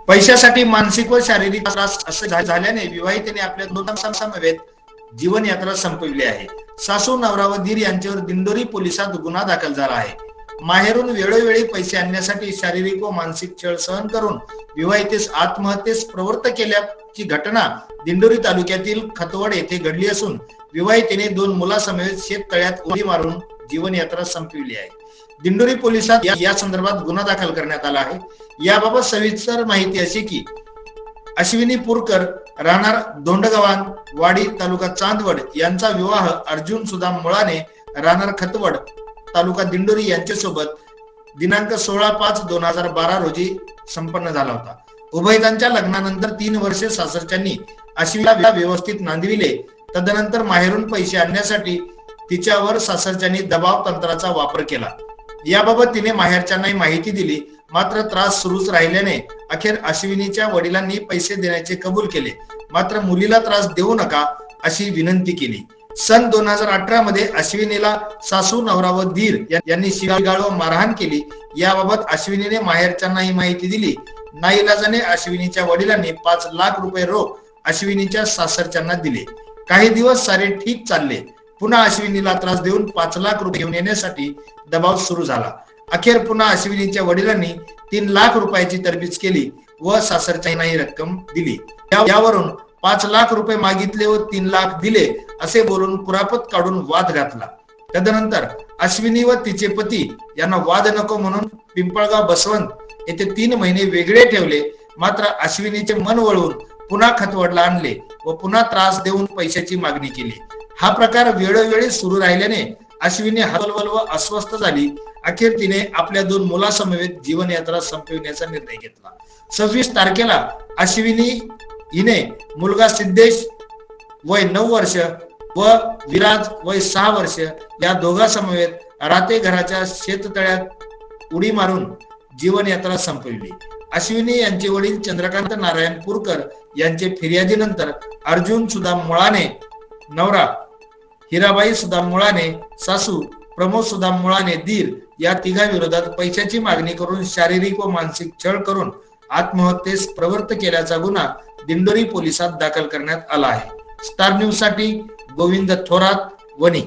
पैशासाठी मानसिक व शारीरिक त्रास असं झाल्याने विवाहितेने आपल्या दोन समवेत जीवन यात्रा संपविली आहे। सासू नवरा व दीर यांच्यावर दिंडोरी पोलिसात गुन्हा दाखल झाला आहे। माहेरून वेळोवेळी पैसे आणण्यासाठी शारीरिक व मानसिक छळ सहन करून विवाहितेस आत्महत्येस प्रवृत्त केल्याची घटना दिंडोरी तालुक्यातील खतवड येथे घडली असून विवाहितेने दोन मुलासमवेत शेततळ्यात उडी मारून जीवन यात्रा संपविली आहे। दिंडोरी पोलिसात या संदर्भात गुन्हा दाखल करण्यात आला आहे। याबाबत सविस्तर माहिती अशी की अश्विनी पुरकर राहणार धोंडगव्हाण वाडी तालुका चांदवड यांचा विवाह अर्जुन सुदाम मुळाने राहणार खतवड तालुका दिंडोरी यांच्यासोबत दिनांक 16/5/2012 रोजी संपन्न झाला होता। उभयतांच्या लग्नानंतर 3 वर्षे सासरच्यांनी अश्विनीला व्यवस्थित नांदविले। तदनंतर माहेरून पैसे आणण्यासाठी तिच्यावर सासरच्यांनी दबाव तंत्राचा वापर केला। याबाबत तिने माहेरच्यांना माहिती दिली, मात्र त्रास सुरूच राहिल्याने अखेर अश्विनीच्या वडिलांनी पैसे देण्याचे कबूल केले, मात्र मुलीला त्रास देऊ नका अशी विनंती केली। सन 2018 मध्ये अश्विनीला सासू नवरा व दीर यांनी शिवीगाळ व मारहाण केली। याबाबत अश्विनीने माहेरच्यांना ही माहिती दिली। नाईलाजाने अश्विनीच्या वडिलांनी 5 लाख रुपये रोख अश्विनीच्या सासरच्यांना दिले। काही दिवस सारे ठीक चालले, पुन्हा अश्विनीला त्रास देऊन 5 लाख रुपये घेऊन येण्यासाठी दबाव सुरू झाला। अखेर पुन्हा अश्विनीच्या वडिलांनी 3 लाख रुपयाची तरबीज केली व सासरच्यांना ही रक्कम दिली। यावरून 5 लाख रुपये मागितले व 3 लाख दिले असे बोलून कुरापत काढून वाद घातला। तदनंतर अश्विनी व तिचे पती यांना वाद नको म्हणून पिंपळगाव बसवंत येथे 3 महिने वेगळे ठेवले, मात्र अश्विनीचे मन वळवून पुन्हा खतवडला आणले व पुन्हा त्रास देऊन पैशाची मागणी केली। हा प्रकार वेळोवेळी सुरू राहिल्याने अश्विनी हतबल व अस्वस्थ झाली। अखेर तिने आपल्या 2 मुलासमवेत जीवन यात्रा संपविण्याचा निर्णय घेतला। 26 तारखेला अश्विनी हिने मुलगा सिद्धेश वय 9 वर्ष व विराज वय 6 वर्ष या दोघांसमवेत राहते घराच्या शेततळ्यात उडी मारून जीवन यात्रा संपविली। अश्विनी यांचे वडील चंद्रकांत नारायण पुरकर यांचे फिर्यादीनंतर अर्जुन सुदाम मुळाने नवरा, हिराबाई सुदाम मुळाने सासू, प्रमोद सुदाम मुळाने दीर या तिघांविरोधात पैशाची मागणी करून शारीरिक व मानसिक छळ करून आत्महत्येस प्रवृत्त केल्याचा गुन्हा दिंडोरी पोलिसात दाखल करण्यात आला आहे। स्टार न्यूज साठी गोविंद थोरात, वणी।